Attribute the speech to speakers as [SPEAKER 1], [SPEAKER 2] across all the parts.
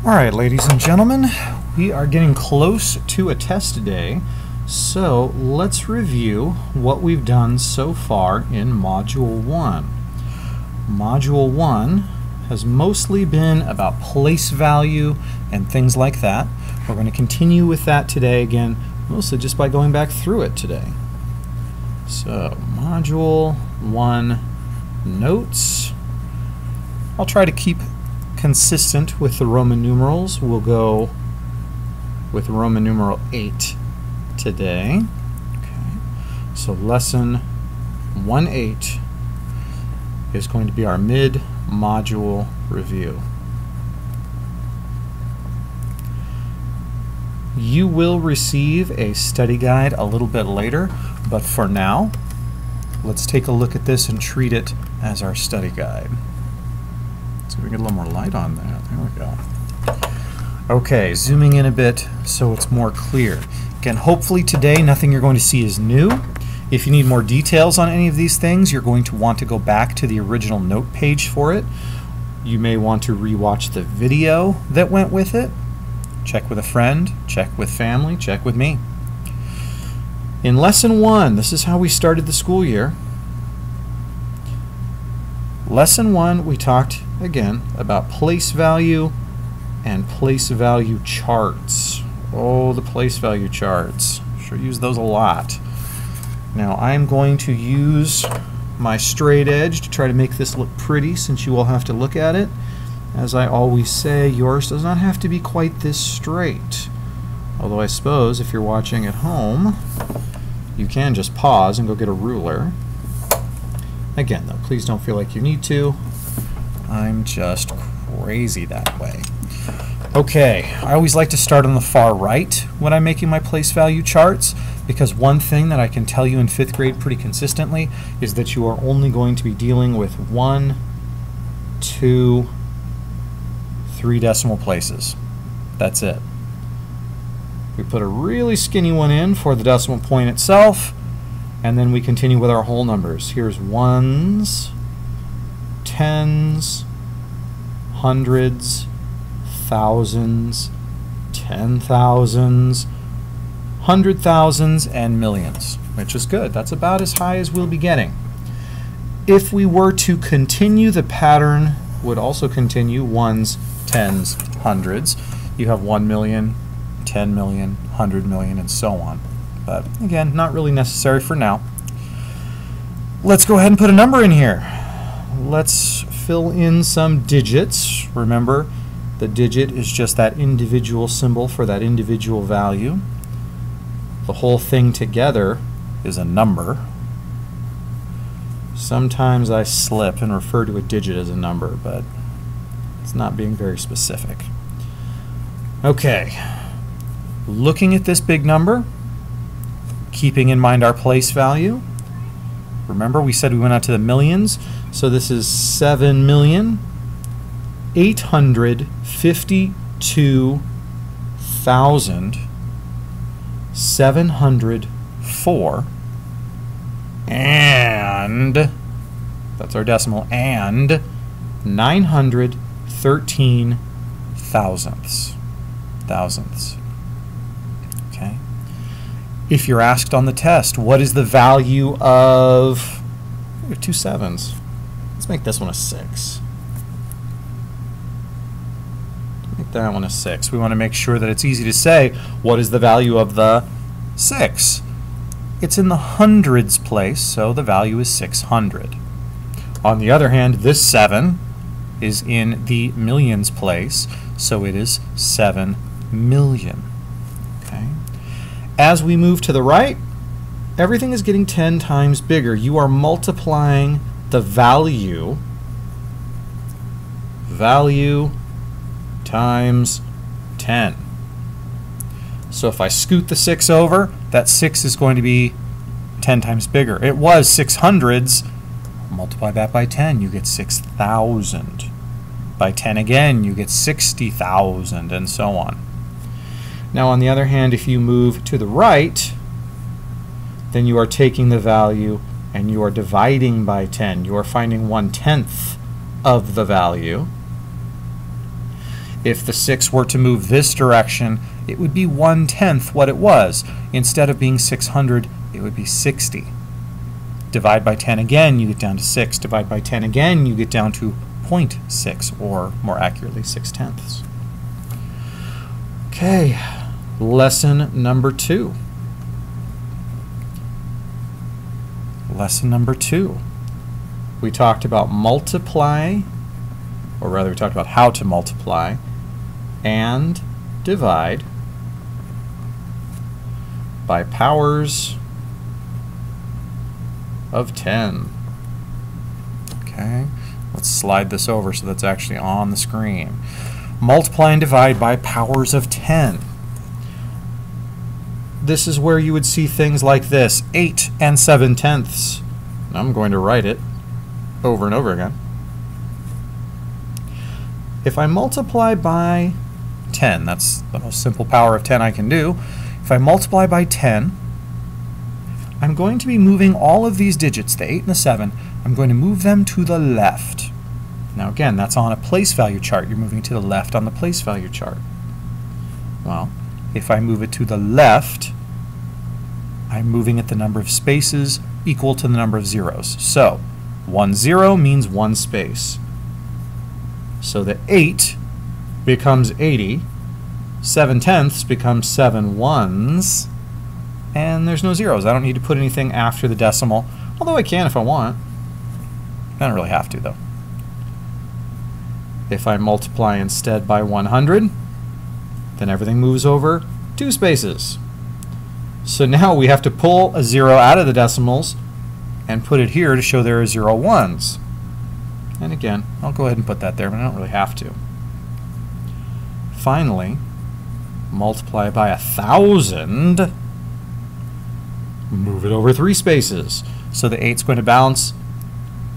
[SPEAKER 1] All right, ladies and gentlemen, we are getting close to a test day, so let's review what we've done so far in Module 1. Module 1 has mostly been about place value and things like that. We're going to continue with that today again, mostly just by going back through it today. So, Module 1 notes. I'll try to keep consistent with the Roman numerals. We'll go with Roman numeral 8 today. Okay. So lesson 1.8 is going to be our mid-module review. You will receive a study guide a little bit later, but for now, let's take a look at this and treat it as our study guide. So we get a little more light on that. There we go. Okay, zooming in a bit so it's more clear. Again, hopefully today nothing you're going to see is new. If you need more details on any of these things, you're going to want to go back to the original note page for it. You may want to rewatch the video that went with it. Check with a friend, check with family, check with me. In Lesson 1, this is how we started the school year. Lesson 1, we talked again about place value and place value charts. Oh, the place value charts. Sure use those a lot. Now I'm going to use my straight edge to try to make this look pretty since you all have to look at it. As I always say, yours does not have to be quite this straight. Although I suppose if you're watching at home, you can just pause and go get a ruler. Again, though, please don't feel like you need to. I'm just crazy that way. Okay, I always like to start on the far right when I'm making my place value charts, because one thing that I can tell you in 5th grade pretty consistently is that you are only going to be dealing with 1, 2, 3 decimal places. That's it. We put a really skinny one in for the decimal point itself, and then we continue with our whole numbers. Here's ones, tens, hundreds, thousands, 10,000s, 100,000s, and millions, which is good. That's about as high as we'll be getting. If we were to continue, the pattern would also continue ones, tens, hundreds. You have 1 million, 10 million, 100 million, and so on. But again, not really necessary for now. Let's go ahead and put a number in here. Let's fill in some digits. Remember, the digit is just that individual symbol for that individual value. The whole thing together is a number. Sometimes I slip and refer to a digit as a number, but it's not being very specific. Okay, looking at this big number, keeping in mind our place value. Remember, we said we went out to the millions, so this is 7,852,704, and that's our decimal, and 913 thousandths. Okay. If you're asked on the test, what is the value of 2 sevens? Let's make this one a 6. Make that one a 6. We want to make sure that it's easy to say, what is the value of the 6? It's in the hundreds place, so the value is 600. On the other hand, this 7 is in the millions place, so it is 7 million. Okay. As we move to the right, everything is getting 10 times bigger. You are multiplying the value times 10. So if I scoot the 6 over, that 6 is going to be 10 times bigger. It was 600s. Multiply that by 10, you get 6,000. By 10 again, you get 60,000, and so on. Now, on the other hand, if you move to the right, then you are taking the value and you are dividing by 10. You are finding 1/10 of the value. If the 6 were to move this direction, it would be 1/10 what it was. Instead of being 600, it would be 60. Divide by 10 again, you get down to 6. Divide by 10 again, you get down to 0.6, or more accurately, 6/10. Okay, lesson number 2. Lesson number 2. We talked about multiply, or rather we talked about how to multiply and divide by powers of 10. Okay, let's slide this over so that's actually on the screen. Multiply and divide by powers of 10. This is where you would see things like this, 8 and 7/10. I'm going to write it over and over again. If I multiply by 10, that's the most simple power of 10 I can do. If I multiply by 10, I'm going to be moving all of these digits, the 8 and the 7, I'm going to move them to the left. Now again, that's on a place value chart. You're moving to the left on the place value chart. Well, if I move it to the left, I'm moving it the number of spaces equal to the number of zeros. So 1 0 means 1 space. So the 8 becomes 80, 7/10 becomes 7 ones, and there's no zeros. I don't need to put anything after the decimal, although I can if I want. I don't really have to, though. If I multiply instead by 100, then everything moves over 2 spaces. So now we have to pull a 0 out of the decimals and put it here to show there are 0 ones. And again, I'll go ahead and put that there, but I don't really have to. Finally, multiply by 1,000, move it over 3 spaces. So the 8's going to bounce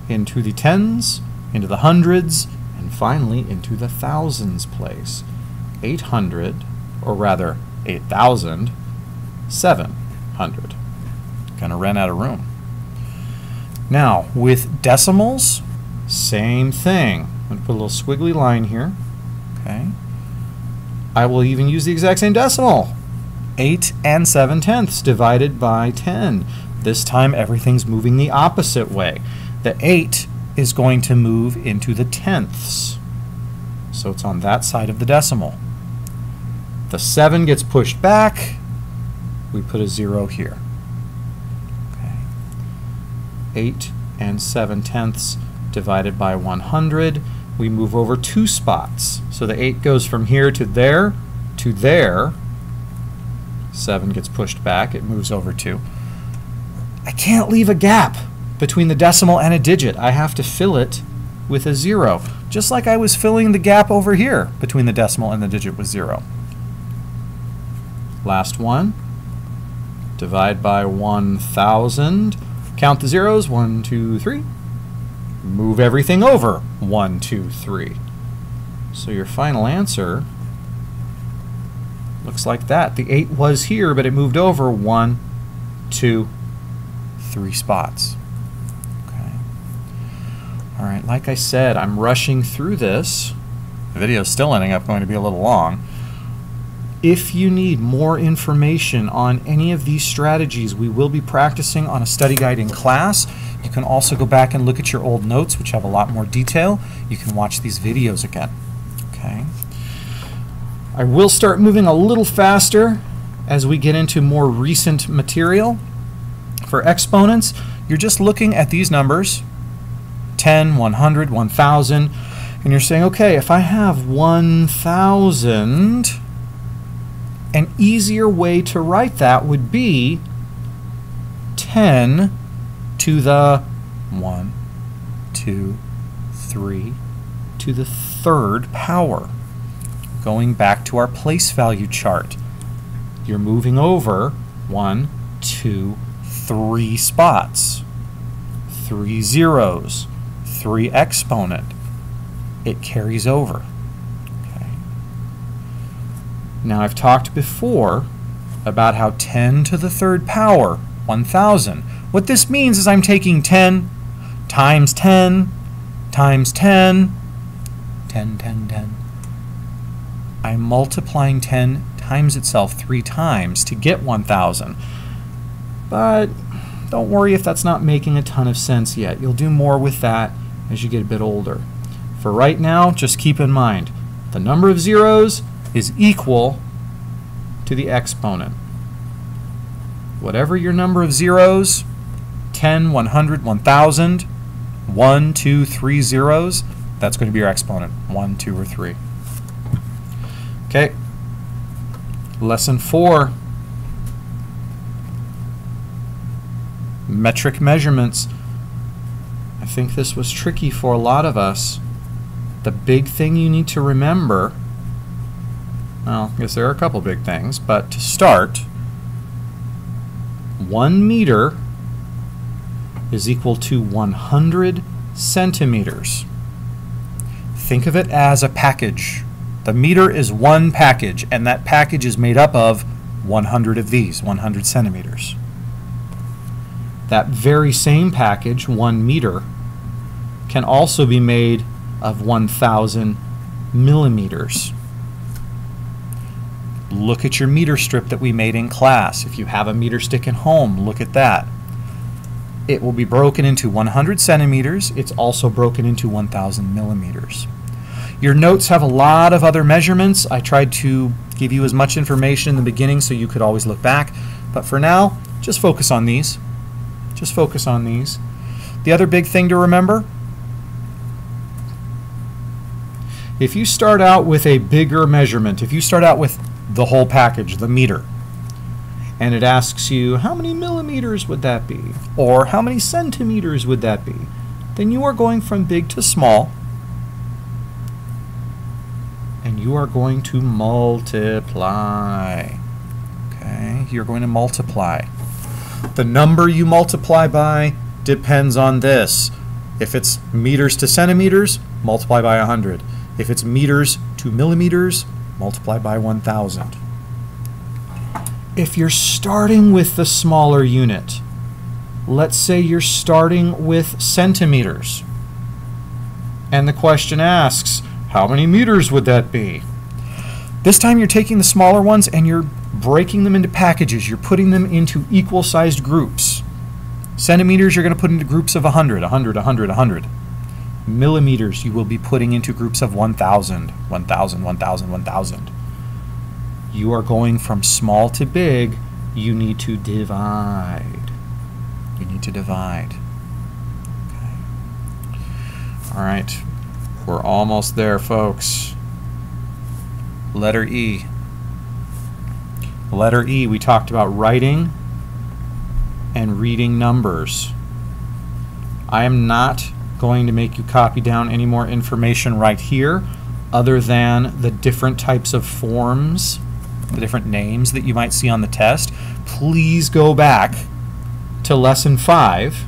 [SPEAKER 1] into the tens, into the hundreds, and finally into the thousands place. 800, or rather 8,700. Gonna run out of room. Now, with decimals, same thing. I'm going to put a little squiggly line here. Okay. I will even use the exact same decimal. 8 and 7/10 divided by 10. This time everything's moving the opposite way. The 8 is going to move into the tenths. So it's on that side of the decimal. The 7 gets pushed back. We put a 0 here. Okay. 8 and 7/10 divided by 100. We move over 2 spots. So the 8 goes from here to there to there. 7 gets pushed back. It moves over 2. I can't leave a gap between the decimal and a digit. I have to fill it with a 0, just like I was filling the gap over here between the decimal and the digit with 0. Last one. Divide by 1,000. Count the zeros. 1, 2, 3. Move everything over. 1, 2, 3. So your final answer looks like that. The 8 was here, but it moved over 1, 2, 3 spots. Okay. All right, like I said, I'm rushing through this. The video is still ending up going to be a little long. If you need more information on any of these strategies we will be practicing on a study guide in class, you can also go back and look at your old notes, which have a lot more detail. You can watch these videos again. Okay. I will start moving a little faster as we get into more recent material. For exponents, you're just looking at these numbers, 10, 100, 1,000, and you're saying, okay, if I have 1,000, an easier way to write that would be 10 to the 1, 2, 3 to the 3rd power. Going back to our place value chart, you're moving over 1, 2, 3 spots, 3 zeros, 3 exponent. It carries over. Now I've talked before about how 10 to the 3rd power, 1,000. What this means is I'm taking 10 times 10 times 10, 10, 10, 10, I'm multiplying 10 times itself 3 times to get 1,000. But don't worry if that's not making a ton of sense yet. You'll do more with that as you get a bit older. For right now, just keep in mind, the number of zeros is equal to the exponent. Whatever your number of zeros, 10, 100, 1,000, 1, 2, 3 zeros, that's going to be your exponent, 1, 2, or 3. Okay, lesson 4, metric measurements. I think this was tricky for a lot of us. The big thing you need to remember, well, I guess there are a couple big things, but to start, 1 meter is equal to 100 centimeters. Think of it as a package. The meter is one package, and that package is made up of 100 of these, 100 centimeters. That very same package, 1 meter, can also be made of 1,000 millimeters. Look at your meter strip that we made in class. If you have a meter stick at home, look at that. It will be broken into 100 centimeters. It's also broken into 1,000 millimeters. Your notes have a lot of other measurements. I tried to give you as much information in the beginning so you could always look back. But for now, just focus on these. Just focus on these. The other big thing to remember, if you start out with a bigger measurement, if you start out with the whole package, the meter, and it asks you how many millimeters would that be, or how many centimeters would that be, then you are going from big to small, and you are going to multiply. Okay, you're going to multiply. The number you multiply by depends on this. If it's meters to centimeters, multiply by 100. If it's meters to millimeters, multiply by 1,000. If you're starting with the smaller unit, let's say you're starting with centimeters, and the question asks, how many meters would that be? This time you're taking the smaller ones and you're breaking them into packages. You're putting them into equal-sized groups. Centimeters you're going to put into groups of 100, 100, 100, 100. Millimeters you will be putting into groups of 1,000, 1,000, 1,000, 1,000. You are going from small to big. You need to divide. You need to divide. Okay. All right. We're almost there, folks. Letter E. Letter E, we talked about writing and reading numbers. I am not going to make you copy down any more information right here other than the different types of forms, the different names that you might see on the test. Please go back to lesson 5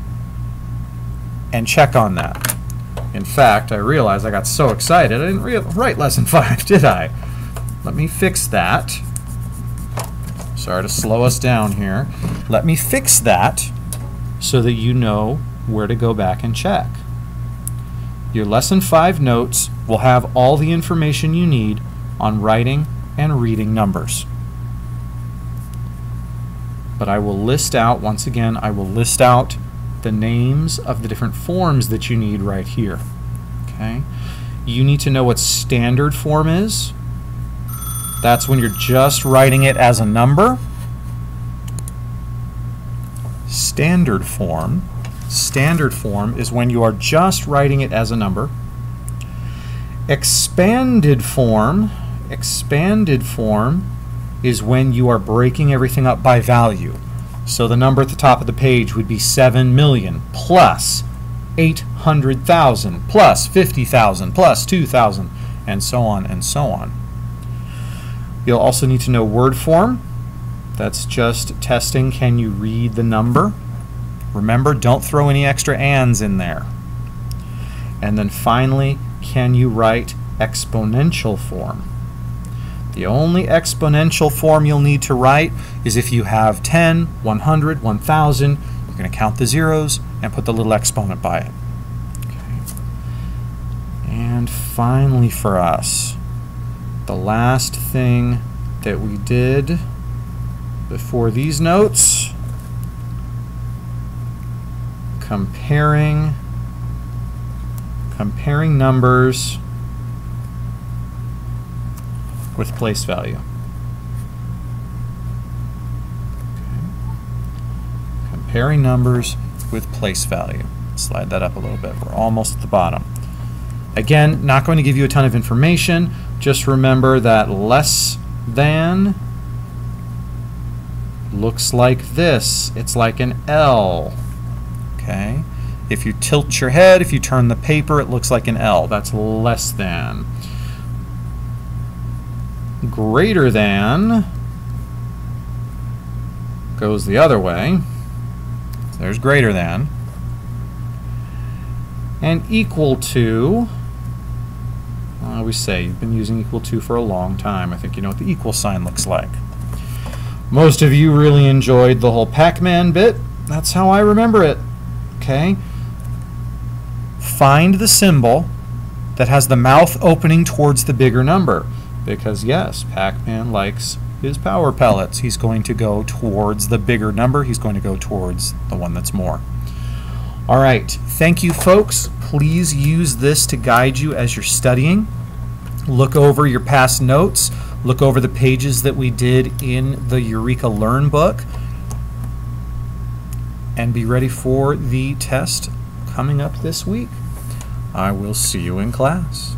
[SPEAKER 1] and check on that. In fact, I realized I got so excited I didn't write lesson 5, did I? Let me fix that. Sorry to slow us down here. Let me fix that so that you know where to go back and check. Your lesson 5 notes will have all the information you need on writing and reading numbers. But I will list out, once again, I will list out the names of the different forms that you need right here. Okay? You need to know what standard form is. That's when you're just writing it as a number. Standard form is when you are just writing it as a number. Expanded form is when you are breaking everything up by value. So the number at the top of the page would be 7 million plus 800,000 plus 50,000 plus 2,000 and so on and so on. You'll also need to know word form. That's just testing, can you read the number? Remember, don't throw any extra ands in there. And then finally, can you write exponential form? The only exponential form you'll need to write is if you have 10, 100, 1,000, you're going to count the zeros and put the little exponent by it. Okay. And finally for us, The last thing that we did before these notes, comparing numbers with place value. Okay. Comparing numbers with place value. Slide that up a little bit. We're almost at the bottom. Again, not going to give you a ton of information. Just remember that less than looks like this. It's like an L. Okay? If you tilt your head, if you turn the paper, it looks like an L. That's less than. Greater than goes the other way. So there's greater than. And equal to, I always say, you've been using equal to for a long time. I think you know what the equal sign looks like. Most of you really enjoyed the whole Pac-Man bit. That's how I remember it. Okay? Find the symbol that has the mouth opening towards the bigger number. Because yes, Pac-Man likes his power pellets. He's going to go towards the bigger number. He's going to go towards the one that's more. All right. Thank you, folks. Please use this to guide you as you're studying. Look over your past notes. Look over the pages that we did in the Eureka Learn book. And be ready for the test coming up this week. I will see you in class.